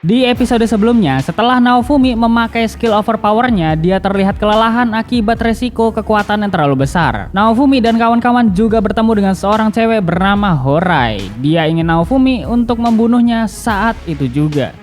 Di episode sebelumnya, setelah Naofumi memakai skill overpowernya, dia terlihat kelelahan akibat resiko kekuatan yang terlalu besar. Naofumi dan kawan-kawan juga bertemu dengan seorang cewek bernama Horai. Dia ingin Naofumi untuk membunuhnya saat itu juga.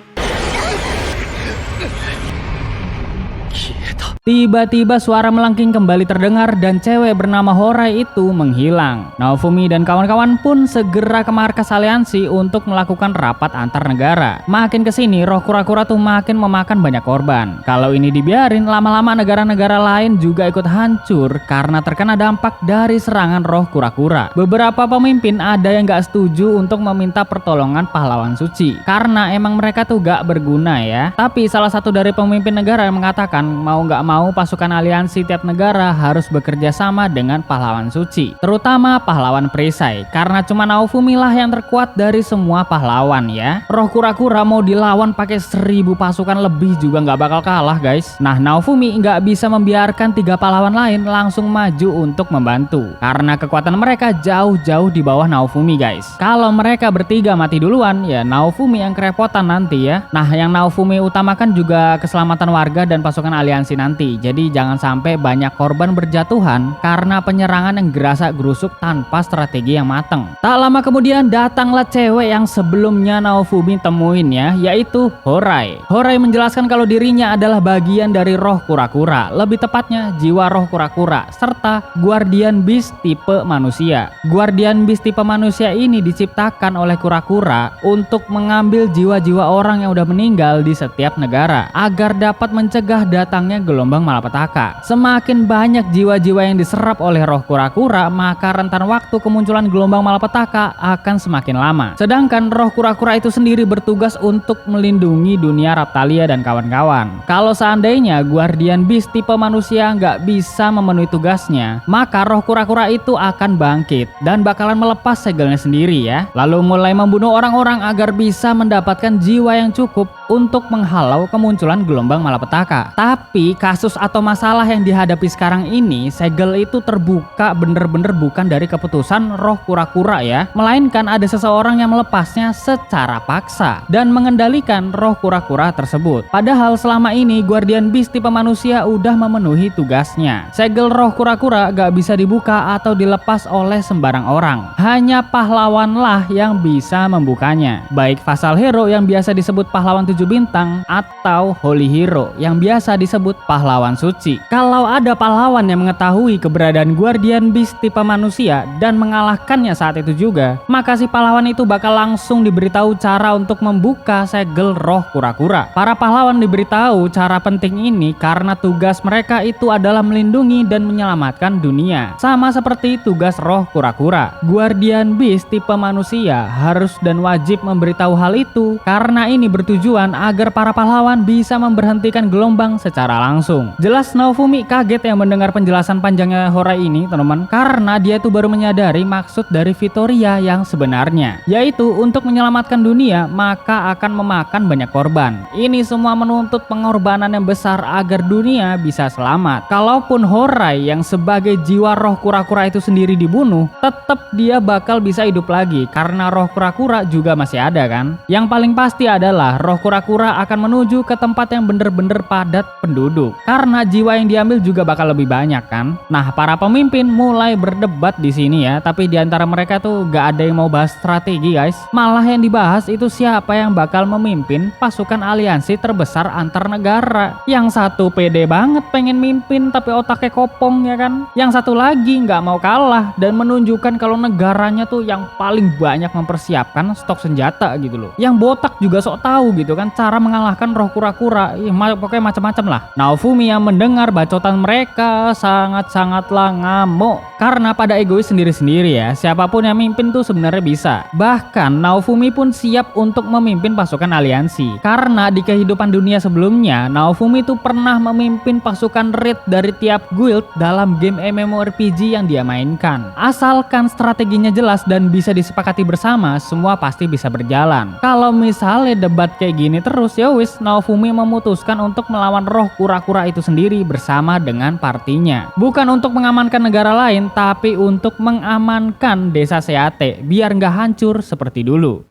Tiba-tiba suara melengking kembali terdengar dan cewek bernama Horai itu menghilang. Naofumi dan kawan-kawan pun segera ke markas aliansi untuk melakukan rapat antar negara. Makin kesini roh kura-kura tuh makin memakan banyak korban. Kalau ini dibiarin, lama-lama negara-negara lain juga ikut hancur karena terkena dampak dari serangan roh kura-kura. Beberapa pemimpin ada yang gak setuju untuk meminta pertolongan pahlawan suci karena emang mereka tuh gak berguna ya. Tapi salah satu dari pemimpin negara yang mengatakan mau gak mau pasukan aliansi tiap negara harus bekerja sama dengan pahlawan suci, terutama pahlawan perisai, karena cuma Naofumi lah yang terkuat dari semua pahlawan ya. Roh kura-kura mau dilawan pakai 1000 pasukan lebih juga nggak bakal kalah guys. Nah, Naofumi nggak bisa membiarkan 3 pahlawan lain langsung maju untuk membantu, karena kekuatan mereka jauh-jauh di bawah Naofumi guys. Kalau mereka bertiga mati duluan, ya Naofumi yang kerepotan nanti ya. Nah, yang Naofumi utamakan juga keselamatan warga dan pasukan aliansi nanti. Jadi jangan sampai banyak korban berjatuhan karena penyerangan yang gerasak-gerusuk tanpa strategi yang matang. Tak lama kemudian datanglah cewek yang sebelumnya Naofumi temuin ya, yaitu Horai. Horai menjelaskan kalau dirinya adalah bagian dari roh kura-kura, lebih tepatnya jiwa roh kura-kura, serta Guardian Beast tipe manusia. Guardian Beast tipe manusia ini diciptakan oleh kura-kura untuk mengambil jiwa-jiwa orang yang udah meninggal di setiap negara agar dapat mencegah datangnya gelombang malapetaka. Semakin banyak jiwa-jiwa yang diserap oleh roh kura-kura, maka rentan waktu kemunculan gelombang malapetaka akan semakin lama. Sedangkan roh kura-kura itu sendiri bertugas untuk melindungi dunia Raptalia dan kawan-kawan. Kalau seandainya Guardian Beast tipe manusia nggak bisa memenuhi tugasnya, maka roh kura-kura itu akan bangkit dan bakalan melepas segelnya sendiri ya. Lalu mulai membunuh orang-orang agar bisa mendapatkan jiwa yang cukup untuk menghalau kemunculan gelombang malapetaka. Tapi kasus atau masalah yang dihadapi sekarang ini, segel itu terbuka bener-bener bukan dari keputusan roh kura-kura ya, melainkan ada seseorang yang melepasnya secara paksa dan mengendalikan roh kura-kura tersebut. Padahal selama ini Guardian Beast tipe manusia udah memenuhi tugasnya. Segel roh kura-kura gak bisa dibuka atau dilepas oleh sembarang orang. Hanya pahlawanlah yang bisa membukanya. Baik Vassal Hero yang biasa disebut pahlawan 7 bintang atau Holy Hero yang biasa disebut pahlawan suci. Kalau ada pahlawan yang mengetahui keberadaan Guardian Beast tipe manusia dan mengalahkannya saat itu juga, maka si pahlawan itu bakal langsung diberitahu cara untuk membuka segel roh kura-kura. Para pahlawan diberitahu cara penting ini karena tugas mereka itu adalah melindungi dan menyelamatkan dunia. Sama seperti tugas roh kura-kura. Guardian Beast tipe manusia harus dan wajib memberitahu hal itu karena ini bertujuan agar para pahlawan bisa memberhentikan gelombang secara langsung. Jelas Naofumi kaget yang mendengar penjelasan panjangnya Horai ini teman-teman, karena dia tuh baru menyadari maksud dari Vittoria yang sebenarnya, yaitu untuk menyelamatkan dunia maka akan memakan banyak korban. Ini semua menuntut pengorbanan yang besar agar dunia bisa selamat. Kalaupun Horai yang sebagai jiwa roh kura-kura itu sendiri dibunuh, tetap dia bakal bisa hidup lagi karena roh kura-kura juga masih ada kan. Yang paling pasti adalah roh kura-kura akan menuju ke tempat yang bener-bener padat penduduk karena jiwa yang diambil juga bakal lebih banyak kan. Nah, para pemimpin mulai berdebat di sini ya, tapi di antara mereka tuh gak ada yang mau bahas strategi guys. Malah yang dibahas itu siapa yang bakal memimpin pasukan aliansi terbesar antar negara. Yang satu pede banget pengen mimpin tapi otaknya kopong ya kan. Yang satu lagi nggak mau kalah dan menunjukkan kalau negaranya tuh yang paling banyak mempersiapkan stok senjata gitu loh. Yang botak juga sok tahu gitu kan cara mengalahkan roh kura-kura. Pokoknya macam-macam lah. Naofumi yang mendengar bacotan mereka sangat-sangatlah ngamuk karena pada egois sendiri-sendiri ya. Siapapun yang mimpin tuh sebenarnya bisa. Bahkan Naofumi pun siap untuk memimpin pasukan aliansi karena di kehidupan dunia sebelumnya Naofumi tuh pernah memimpin pasukan raid dari tiap guild dalam game MMORPG yang dia mainkan. Asalkan strateginya jelas dan bisa disepakati bersama, semua pasti bisa berjalan. Kalau misalnya debat kayak gini terus, ya wis Naofumi memutuskan untuk melawan roh kura-kura itu sendiri bersama dengan partinya. Bukan untuk mengamankan negara lain, tapi untuk mengamankan desa Seate biar nggak hancur seperti dulu.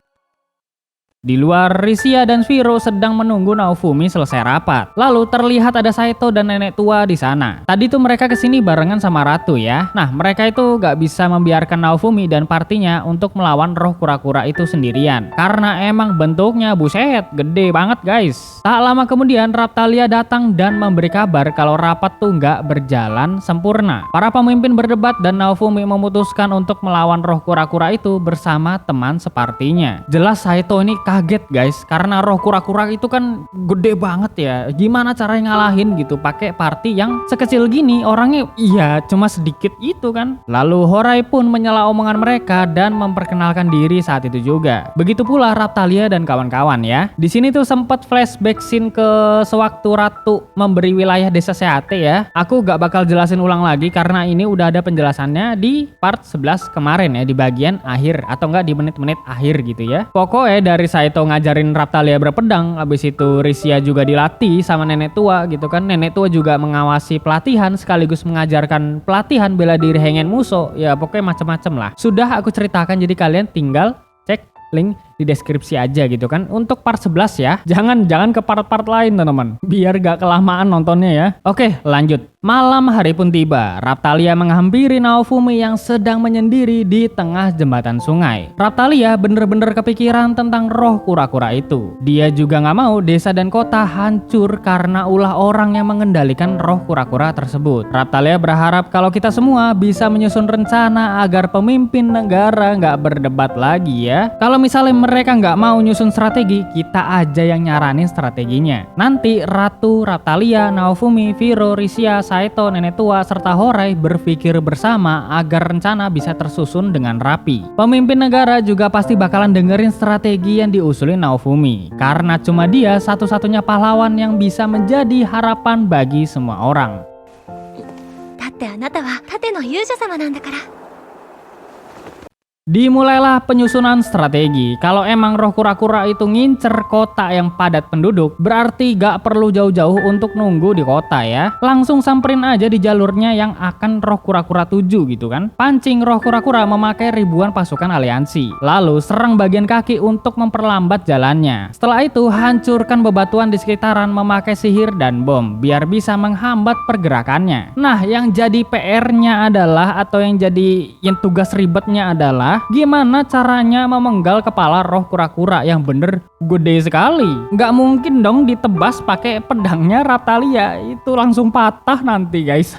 Di luar, Risia dan Shiro sedang menunggu Naofumi selesai rapat. Lalu terlihat ada Saito dan nenek tua di sana. Tadi tuh mereka kesini barengan sama Ratu ya. Nah, mereka itu gak bisa membiarkan Naofumi dan partinya untuk melawan roh kura-kura itu sendirian. Karena emang bentuknya buset, gede banget guys. Tak lama kemudian Raphtalia datang dan memberi kabar kalau rapat tuh gak berjalan sempurna. Para pemimpin berdebat dan Naofumi memutuskan untuk melawan roh kura-kura itu bersama teman separtinya. Jelas Saito ini kaget guys, karena roh kura-kura itu kan gede banget ya. Gimana caranya ngalahin gitu pakai party yang sekecil gini, orangnya iya cuma sedikit itu kan. Lalu Horai pun menyela omongan mereka dan memperkenalkan diri saat itu juga. Begitu pula Raphtalia dan kawan-kawan ya. Di sini tuh sempat flashback scene ke sewaktu Ratu memberi wilayah desa Seate ya. Aku gak bakal jelasin ulang lagi karena ini udah ada penjelasannya di part 11 kemarin ya, di bagian akhir atau enggak di menit-menit akhir gitu ya. Pokoknya dari Saito ngajarin Raphtalia berpedang, abis itu Risia juga dilatih sama nenek tua gitu kan. Nenek tua juga mengawasi pelatihan sekaligus mengajarkan pelatihan bela diri Hengen Musou. Ya pokoknya macam-macam lah. Sudah aku ceritakan, jadi kalian tinggal cek link di deskripsi aja gitu kan untuk part 11 ya. Jangan ke part-part lain teman-teman, biar gak kelamaan nontonnya ya. Oke, lanjut. Malam hari pun tiba. Raphtalia menghampiri Naofumi yang sedang menyendiri di tengah jembatan sungai. Raphtalia bener-bener kepikiran tentang roh kura-kura itu. Dia juga gak mau desa dan kota hancur karena ulah orang yang mengendalikan roh kura-kura tersebut. Raphtalia berharap kalau kita semua bisa menyusun rencana agar pemimpin negara gak berdebat lagi ya. Kalau misalnya mereka nggak mau nyusun strategi, kita aja yang nyaranin strateginya. Nanti Ratu, Raphtalia, Naofumi, Shiro, Risia, Saito, nenek tua, serta Horai berpikir bersama agar rencana bisa tersusun dengan rapi. Pemimpin negara juga pasti bakalan dengerin strategi yang diusulin Naofumi, karena cuma dia satu-satunya pahlawan yang bisa menjadi harapan bagi semua orang. Dimulailah penyusunan strategi. Kalau emang roh kura-kura itu ngincer kota yang padat penduduk, berarti gak perlu jauh-jauh untuk nunggu di kota ya. Langsung samperin aja di jalurnya yang akan roh kura-kura tuju gitu kan. Pancing roh kura-kura memakai ribuan pasukan aliansi. Lalu serang bagian kaki untuk memperlambat jalannya. Setelah itu hancurkan bebatuan di sekitaran memakai sihir dan bom biar bisa menghambat pergerakannya. Nah, yang jadi PR-nya adalah atau yang tugas ribetnya adalah gimana caranya memenggal kepala roh kura-kura yang bener gede sekali. Nggak mungkin dong ditebas pakai pedangnya Raphtalia, itu langsung patah nanti guys.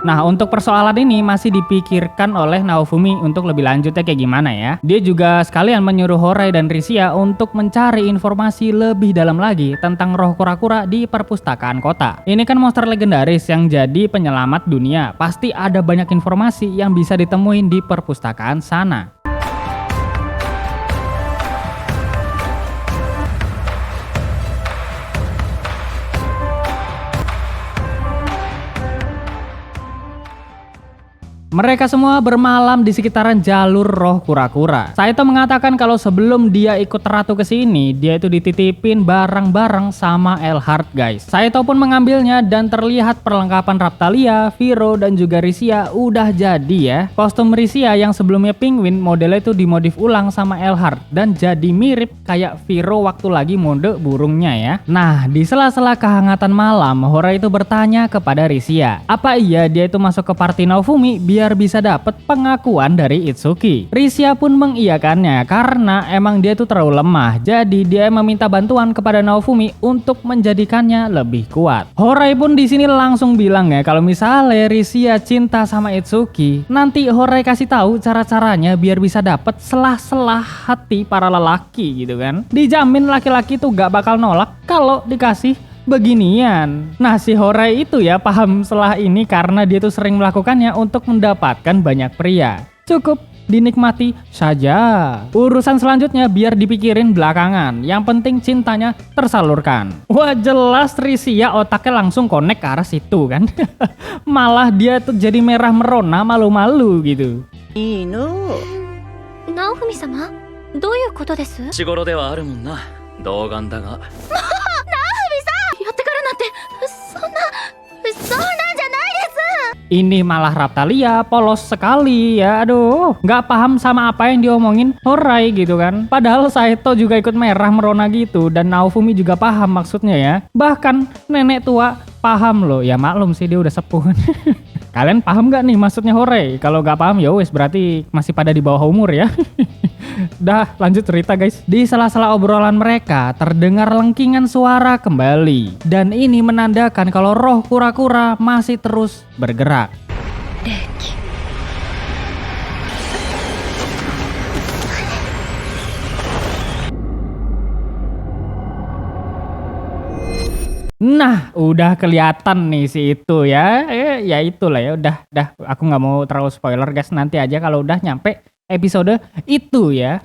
Nah, untuk persoalan ini masih dipikirkan oleh Naofumi untuk lebih lanjutnya kayak gimana ya. Dia juga sekalian menyuruh Horai dan Risia untuk mencari informasi lebih dalam lagi tentang roh kura-kura di perpustakaan kota. Ini kan monster legendaris yang jadi penyelamat dunia. Pasti ada banyak informasi yang bisa ditemuin di perpustakaan sana. Mereka semua bermalam di sekitaran jalur roh kura-kura. Saito mengatakan kalau sebelum dia ikut Ratu ke sini, dia itu dititipin barang-barang sama Elhart guys. Saito pun mengambilnya dan terlihat perlengkapan Raphtalia, Shiro dan juga Risia udah jadi ya. Kostum Risia yang sebelumnya penguin modelnya itu dimodif ulang sama Elhart dan jadi mirip kayak Shiro waktu lagi mode burungnya ya. Nah, di sela-sela kehangatan malam, Horai itu bertanya kepada Risia, apa iya dia itu masuk ke party Naofumi biar bisa dapat pengakuan dari Itsuki. Risia pun mengiyakannya karena emang dia tuh terlalu lemah. Jadi dia meminta bantuan kepada Naofumi untuk menjadikannya lebih kuat. Horai pun di sini langsung bilang ya kalau misalnya Risia cinta sama Itsuki, nanti Horai kasih tahu cara-caranya biar bisa dapat selah-selah hati para lelaki gitu kan. Dijamin laki-laki tuh gak bakal nolak kalau dikasih beginian. Nah, si Horai itu ya paham setelah ini karena dia tuh sering melakukannya untuk mendapatkan banyak pria. Cukup dinikmati saja. Urusan selanjutnya biar dipikirin belakangan. Yang penting cintanya tersalurkan. Wah, jelas Risia otaknya langsung connect ke arah situ kan. Malah dia tuh jadi merah merona, malu-malu gitu. Naofumi-sama, どういうことです？日頃ではあるもんな、童顔だが。やってからなんて、そんなんじゃないです。Ini malah Raphtalia polos sekali ya, aduh, nggak paham sama apa yang diomongin Horai gitu kan. Padahal Saito juga ikut merah merona gitu, dan Naofumi juga paham maksudnya ya. Bahkan nenek tua paham loh, ya maklum sih dia udah sepuh. Kalian paham nggak nih maksudnya Horai? Kalau nggak paham ya wes berarti masih pada di bawah umur ya. Dah lanjut cerita guys. Di sela-sela obrolan mereka terdengar lengkingan suara kembali. Dan ini menandakan kalau roh kura-kura masih terus bergerak. 霊気 Nah, udah kelihatan nih si itu ya. Ya itulah ya, udah aku nggak mau terlalu spoiler guys. Nanti aja kalau udah nyampe episode itu ya.